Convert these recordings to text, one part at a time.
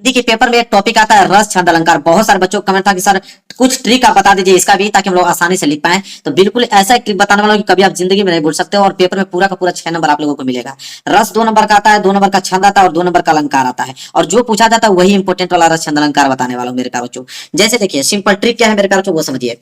हिंदी के पेपर में एक टॉपिक आता है रस छंद अलंकार। बहुत सारे बच्चों को कमेंट था कि सर कुछ ट्रिक आप बता दीजिए इसका भी, ताकि हम लोग आसानी से लिख पाए। तो बिल्कुल ऐसा एक ट्रिक बताने वाला हूं कि कभी आप जिंदगी में नहीं भूल सकते हो, और पेपर में पूरा का पूरा 6 नंबर आप लोगों को मिलेगा। रस 2 नंबर का आता है, 2 नंबर का छंद आता है और 2 नंबर का अलंकार आता है, और जो पूछा जाता है वही इंपॉर्टेंट वाला रस छंद अलंकार बताने वाला हूं मेरे प्यारे बच्चों। जैसे देखिए सिंपल ट्रिक क्या है मेरे प्यारे बच्चों, वो समझिए।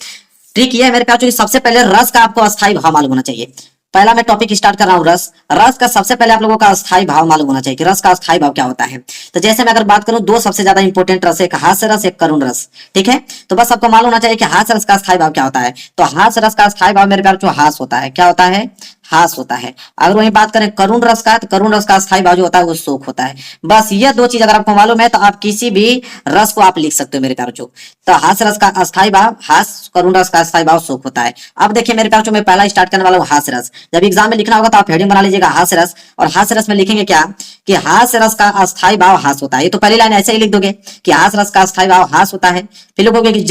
ट्रिक ये है मेरे प्यारे बच्चों कि सबसे पहले रस का आपको अस्थायी भाव मालूम होना चाहिए। पहला मैं टॉपिक स्टार्ट कर रहा हूँ रस। रस का सबसे पहले आप लोगों का अस्थायी भाव मालूम होना चाहिए कि रस का अस्थायी भाव क्या होता है। तो जैसे मैं अगर बात करूं, दो सबसे ज्यादा इंपॉर्टेंट रस, एक हास्य रस, एक करुण रस। ठीक है, तो बस आपको मालूम होना चाहिए कि हास्य रस का अस्थायी भाव क्या होता है। तो हास्य रस का अस्थायी भाव मेरे प्यारे बच्चों हास होता है। क्या होता है? हास होता है। अगर वही बात करें करुण रस का, तो करुण रस का अस्थायी भाव जो होता है वो शोक होता है। बस ये दो चीज अगर आपको मालूम है तो आप किसी भी रस को आप लिख सकते हो मेरे प्यारे बच्चों। तो हास्य रस का अस्थायी भाव हास, करुण रस का अस्थायी भाव शोक होता है। अब देखिए मेरे प्यारे बच्चों, मैं पहला स्टार्ट करने वाला हूँ हास्य रस। जब एग्जाम में लिखना होगा तो आप हेडिंग बना लीजिएगा हास्य रस, और हास्य रस में लिखेंगे क्या कि हास्य रस का अस्थायी भाव हास होता है। ये तो पहली लाइन ऐसे ही लिख दोगे कि हास्य रस का अस्थायी भाव हास होता है। फिर लिखोगे कि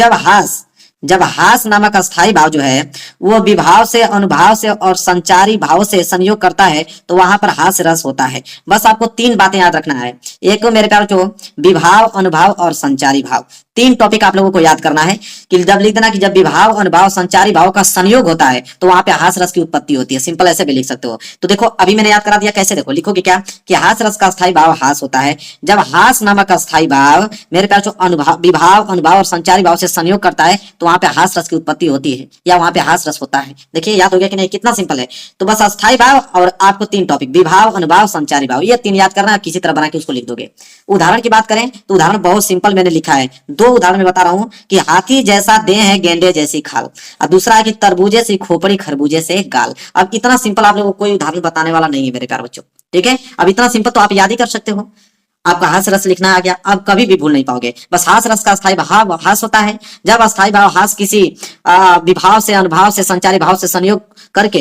जब हास नामक अस्थायी भाव जो है वो विभाव से, अनुभाव से और संचारी भाव से संयोग करता है तो वहां पर हास रस होता है। बस आपको 3 बातें याद रखना है। एक मेरे प्यारे बच्चों विभाव, अनुभाव और संचारी भाव। 3 टॉपिक आप लोगों को याद करना है कि जब लिख देना कि जब विभाव, अनुभाव, संचारी भाव का संयोग होता है तो वहां पे हास रस की उत्पत्ति होती है। सिंपल ऐसे भी लिख सकते हो। तो देखो अभी मैंने याद करा दिया, कैसे देखो लिखोगे क्या कि हास रस का अस्थायी भाव हास होता है जब हास नामक अस्थायी भाव मेरे प्यारे बच्चों अनुभाव, विभाव, अनुभाव और संचारी भाव से संयोग करता है तो वहां पे हास रस की उत्पत्ति होती है, या वहां पे हास रस होता है। देखिए याद हो गया कि नहीं, कितना सिंपल है। तो बस अस्थायी भाव और आपको 3 टॉपिक विभाव, अनुभाव, संचारी भाव, ये 3 याद करना, किसी तरह बना के उसको लिख दोगे। उदाहरण की बात करें तो उदाहरण बहुत सिंपल मैंने लिखा है। 2 उदाहरण में बता रहा हूं कि हाथी जैसा देह है गेंडे जैसी खाल, और दूसरा है कि तरबूजे से खोपड़ी खरबूजे से गाल। अब इतना सिंपल आप लोगों को कोई उदाहरण बताने वाला नहीं है मेरे प्यारे बच्चों। ठीक है, अब इतना सिंपल तो आप याद ही कर सकते हो। आपका हास रस लिखना आ गया, अब कभी भी भूल नहीं पाओगे। बस हास रस का अस्थायी भाव हास होता है जब अस्थायी भाव हास किसी विभाव से, अनुभाव से, संचारी भाव से संयोग करके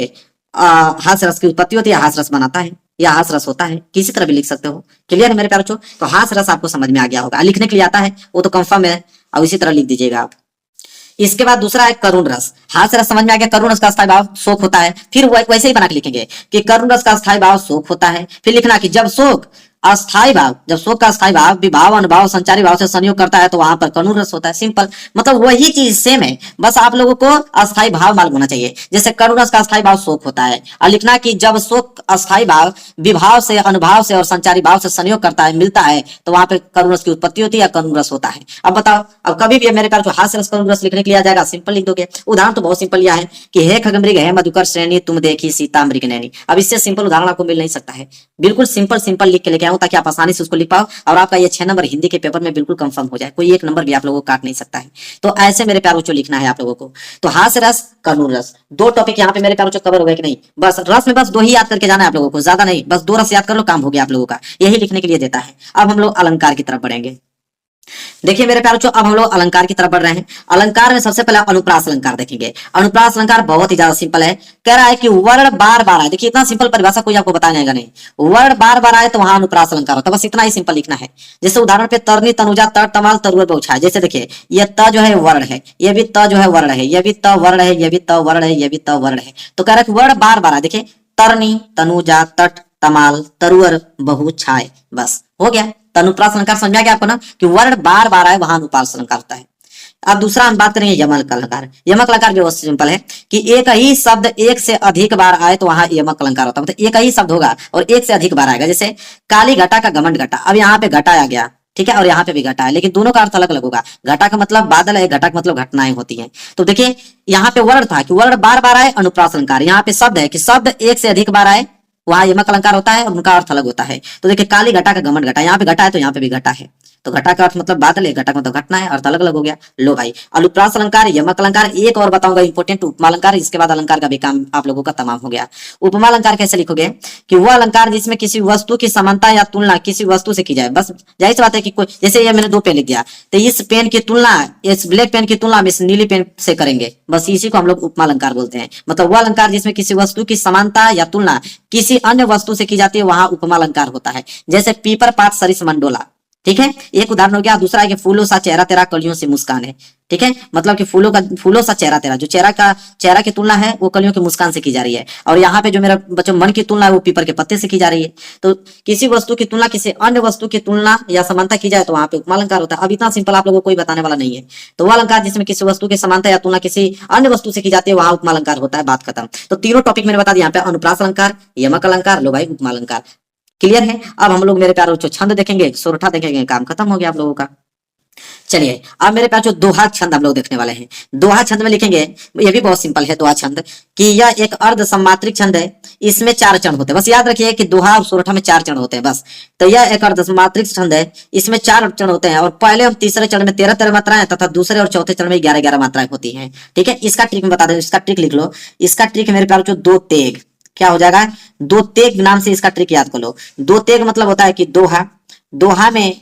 हास रस की उत्पत्ति होती है, हास रस बनाता है या हास रस होता है। किसी तरह भी लिख सकते हो। क्लियर है मेरे प्यारे बच्चों? तो हास रस आपको समझ में आ गया होगा। लिखने के लिए आता है वो तो कंफर्म है, और इसी तरह लिख दीजिएगा आप। इसके बाद दूसरा है करुण रस। हास्य रस समझ में आ गया। करुण रस का अस्थायी भाव शोक होता है। फिर वैसे ही बना के लिखेंगे कि करुण रस का अस्थायी भाव शोक होता है। फिर लिखना कि जब शोक अस्थायी भाव, जब शोक का अस्थायी भाव विभाव, अनुभाव, संचारी भाव से संयोग करता है तो वहां पर करुण रस होता है। सिंपल, मतलब वही चीज सेम है, बस आप लोगों को अस्थायी भाव मालूम होना चाहिए। जैसे करुण रस का अस्थायी भाव शोक होता है, और लिखना कि जब शोक अस्थायी भाव विभाव से, अनुभाव से और संचारी भाव से संयोग करता है, मिलता है, तो वहां पे करुण रस की उत्पत्ति होती है या करुण रस होता है। अब बताओ, अब कभी भी मेरे ख्याल हास्य रस, करुण रस लिखने के लिए आ जाएगा, सिंपल लिख दोगे। उदाहरण तो बहुत सिंपल यह है कि हे खगमृग हे मधुकर श्रेणी तुम देखी सीता मृग नैनी। अब इससे सिंपल उदाहरण आपको मिल नहीं सकता है। बिल्कुल सिंपल सिंपल लिख के लेके आऊं ताकि आप आसानी से उसको लिख पाओ, और आपका ये 6 नंबर हिंदी के पेपर में बिल्कुल कंफर्म हो जाए। कोई एक नंबर भी आप लोगों को काट नहीं सकता है। तो ऐसे मेरे प्यारे बच्चों लिखना है आप लोगों को। तो हास्य रस, करुण रस, 2 टॉपिक यहाँ पे मेरे प्यारे बच्चों कवर हो गए कि नहीं? बस रस में बस 2 ही याद करके जाना है आप लोगों को, ज्यादा नहीं। बस 2 रस याद कर लो, काम हो गया आप लोगों का। यही लिखने के लिए देता है। अब हम लोग अलंकार की तरफ बढ़ेंगे। देखिए मेरे प्यारे बच्चों, अब हम लोग अलंकार की तरफ बढ़ रहे हैं। अलंकार में सबसे पहले अनुप्रास अलंकार देखेंगे। अनुप्रास अलंकार बहुत ही ज्यादा सिंपल है। कह रहा है कि वर्ण बार बार आए। देखिए इतना सिंपल परिभाषा कोई आपको बताया जाएगा नहीं। वर्ण बार बार आए तो वहां अनुप्रास अलंकार होता है। बस इतना ही सिंपल लिखना है। जैसे उदाहरण पे तरनी, तनुजा, तर, तमाल, तरुअर, बहुछाय। जैसे देखिए ये त जो है वर्ण है, ये भी त जो है वर्ण है, ये भी त वर्ण है, ये भी त वर्ण है, ये भी त वर्ण है। तो कह रहा है कि वर्ण बार बार आए। देखिए तरनी, तनुजा, तट, तमाल, तरुअर, बहुछाय। बस हो गया। अनुप्रास अलंकार समझ में गया आपको ना कि वर्ण बार बार आए वहां अनुप्रास अलंकार होता है। अब दूसरा हम बात करेंगे यमक अलंकार। यमक अलंकार भी बहुत सिंपल है कि एक ही शब्द एक से अधिक बार आए तो वहां यमक अलंकार होता है। मतलब एक ही शब्द होगा और एक से अधिक बार आएगा। जैसे काली घटा का घमंड घटा। अब यहाँ पे घटा आ गया, ठीक है, और यहाँ पे भी घटा है, लेकिन दोनों का अर्थ अलग अलग होगा। घटा का मतलब बादल है, घटा का मतलब घटनाएं होती हैं। तो देखिए यहाँ पे वर्ण था कि वर्ण बार बार आए, अनुप्रास अलंकार। यहाँ पे शब्द है कि शब्द एक से अधिक बार आए, वहां यमक अलंकार होता है और उनका अर्थ अलग होता है। तो देखिए काली घटा का घमंड घटा, यहाँ पे घटा है तो यहाँ पे भी घटा है। तो घटा का अर्थ मतलब बादल है, घटा का मतलब घटना है, अर्थ अलग अलग हो गया। लो भाई, अनुप्रास अलंकार, यमक अलंकार, एक और बताऊंगा इंपोर्टेंट उपमा अलंकार। इसके बाद अलंकार का भी काम आप लोगों का तमाम हो गया। उपमा अलंकार कैसे लिखोगे कि वह अलंकार जिसमें किसी वस्तु की समानता या तुलना किसी वस्तु से की जाए। बस जाहिर सी बात है कि कोई, जैसे ये मैंने 2 पेन लिख दिया, तो इस पेन की तुलना, इस ब्लैक पेन की तुलना हम इस नीली पेन से करेंगे। बस इसी को हम लोग उपमा अलंकार बोलते हैं। मतलब वह अलंकार जिसमें किसी वस्तु की समानता या तुलना किसी अन्य वस्तु से की जाती है, वहां उपमा अलंकार होता है। जैसे पीपर, पात, सरिस, मंडोला। ठीक है, एक उदाहरण हो गया। दूसरा है कि फूलों सा चेहरा तेरा कलियों से मुस्कान है। ठीक है, मतलब कि फूलों सा चेहरा तेरा, जो चेहरा की तुलना है वो कलियों की मुस्कान से की जा रही है। और यहाँ पे जो मेरा बच्चों मन की तुलना है वो पीपर के पत्ते से की जा रही है। तो किसी वस्तु की तुलना किसी अन्य वस्तु की तुलना या समानता की जाए तो वहां पे उपमा अलंकार होता है। अब इतना सिंपल आप लोगों को कोई बताने वाला नहीं है। तो वो अलंकार जिसमें किसी वस्तु की समानता या तुलना किसी अन्य वस्तु से की जाती है वहां उपमा अलंकार होता है। बात खत्म। तो तीनों टॉपिक मैंने बता दिया यहाँ पे, अनुप्रास अलंकार, यमक अलंकार, लो भाई उपमा अलंकार। क्लियर है। अब हम लोग मेरे प्यारों जो छंद देखेंगे, सोरठा देखेंगे, काम खत्म हो गया आप लोगों का। चलिए अब मेरे पास जो दोहा छंद हम लोग देखने वाले हैं। दोहा छंद में लिखेंगे, ये भी बहुत सिंपल है दोहा छंद, कि यह एक अर्ध सम्मात्रिक छंद है। इसमें 4 चरण होते हैं। बस याद रखिए कि दोहा और सोरठा में 4 चरण होते हैं बस। तो यह एक अर्ध सम्मात्रिक छंद है, इसमें 4 चरण होते हैं। और पहले और तीसरे चरण में 13-13 मात्राएं तथा दूसरे और चौथे चरण में 11-11 मात्राएं होती हैं। ठीक है, इसका ट्रिक मैं बता दूं, इसका ट्रिक लिख लो। इसका ट्रिक मेरे प्यार जो दो तेग, क्या हो जाएगा, दो तेग नाम से इसका ट्रिक याद कर लो। दो तेग मतलब होता है कि दोहा, दोहा में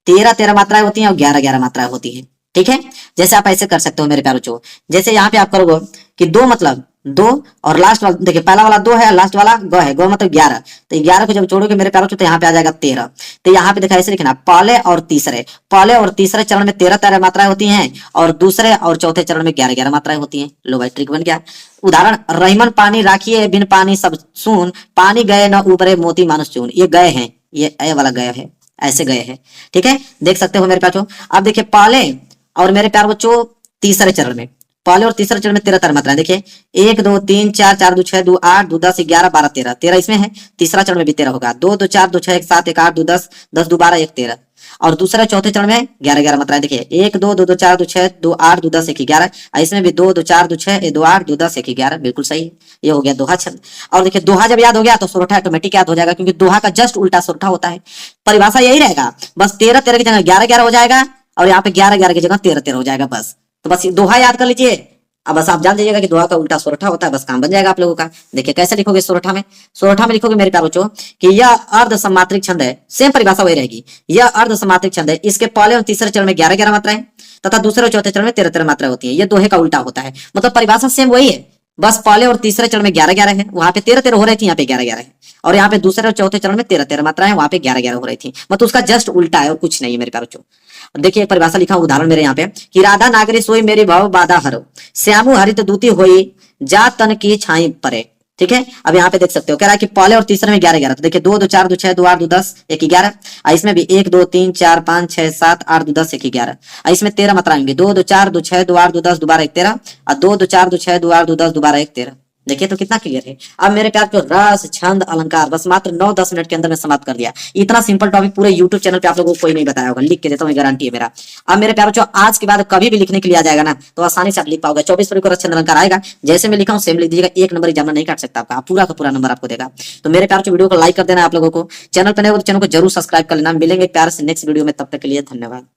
13-13 मात्राएं होती हैं और 11-11 मात्राएं होती हैं। ठीक है, जैसे आप ऐसे कर सकते हो मेरे प्यारो चो, जैसे यहाँ पे आप करोगे कि दो मतलब दो और लास्ट वाला, देखिए पहला वाला 2 है, लास्ट वाला ग है, ग मतलब 11। तो 11 को जब जोड़ोगे मेरे प्यारो चो तो यहाँ पे आ जाएगा 13। तो यहाँ पे देखा ऐसे लिखना, पहले और तीसरे चरण में 13-13 मात्राएं होती हैं और दूसरे और चौथे चरण में 11-11 मात्राएं होती हैं। लो भाई ट्रिक बन गया। उदाहरण, रहीमन पानी राखिए बिन पानी सब सून, पानी गए न उबरे मोती मानुष चून। ये गए हैं, ये ए वाला गए है, ऐसे गए हैं। ठीक है, देख सकते हो मेरे प्यारो। अब देखिए पहले और मेरे प्यार बच्चों तीसरे चरण में, पहले और तीसरे चरण में 13-13 मात्राएं। देखिए 1 2 3 4 4 2 6 2 8 2 10 11 12 13, 13 इसमें है। तीसरा चरण में भी 13 होगा। 2 2 4 2 6 1 7 1 8 2 10 10 2 12 1 13। और दूसरे चौथे चरण में 11-11 मात्राएं। देखिए 1 2 2 2 4 2 6 2 8 2 10 1 11। इसमें भी 2 2 4 2 6 2 8 2 10 1 11। बिल्कुल सही, ये हो गया दोहा छंद। और देखिए दोहा जब याद हो गया तो सोरठा ऑटोमेटिक याद हो जाएगा, क्योंकि दोहा का जस्ट उल्टा सोरठा होता है। परिभाषा यही रहेगा, बस 13-13 की जगह 11-11 हो जाएगा और यहाँ पे 11-11 की जगह 13-13 हो जाएगा बस। तो बस दोहा याद कर लीजिए। अब बस आप जान दीजिएगा कि दोहा का उल्टा सोरठा होता है, बस काम बन जाएगा आप लोगों का। देखिए कैसे लिखोगे सोरठा में, सोरठा में लिखोगे मेरे प्यारे बच्चों कि यह अर्ध सम्मात्रिक छंद है। सेम परिभाषा वही रहेगी, यह अर्ध सम्मात्रिक छंद है। इसके पहले और तीसरे चरण में 11-11 मात्राएं तथा दूसरे और चौथे चरण में 13-13 मात्राएं होती है। ये दोहे का उल्टा होता है, मतलब परिभाषा सेम वही है, बस पहले और तीसरे चरण में 11-11 है, वहां पे 13-13 हो रही थी, यहाँ पे 11-11 है। और यहाँ पे दूसरे और चौथे चरण में 13-13 मात्राएं, वहां पे 11-11 हो रही थी। मतलब उसका जस्ट उल्टा है और कुछ नहीं है मेरे प्यारे बच्चों। देखिए परिभाषा लिखा उदाहरण मेरे यहाँ पे कि राधा नागरी सोई मेरी भव बाधा हरो, श्यामु हरित दूती होई जा तन की छाई परे। ठीक है, अब यहाँ पे देख सकते हो कह रहा है कि पहले और तीसरे में 11-11। तो देखिए 2 2 4 2 6 2 8 2 10 1 11। इसमें भी 1 2 3 4 5 6 7 8 2 10 1 11। इसमें 13 मात्रा आएंगे, 2 2 4 2 6 2 8 2 10 दोबारा 1 13 और 2 2 4 2 6 2 8 2 10 दोबारा 1 13। देखिए तो कितना क्लियर है। अब मेरे प्यार को रस छंद अलंकार बस मात्र 9-10 मिनट के अंदर में समाप्त कर दिया। इतना सिंपल टॉपिक पूरे यूट्यूब चैनल पे आप लोगों को कोई नहीं बताया होगा, लिख के देता हूँ, गारंटी है मेरा। अब मेरे प्यारों जो आज के बाद कभी भी लिखने के लिए आ जाएगा ना तो आसानी से आप लिख पाओगे। 24 फरवरी को रस छंद अलंकार आएगा, जैसे मैं लिखा हूँ सेम लिख दीजिएगा, 1 नंबर एग्जाम नहीं काट सकता आपका, पूरा का पूरा नंबर आपको देगा। तो मेरे प्यार वीडियो को लाइक कर देना आप लोगों को, चैनल पर नए हो तो चैनल को जरूर सब्सक्राइब कर लेना। मिलेंगे प्यार से नेक्स्ट वीडियो में, तब तक के लिए धन्यवाद।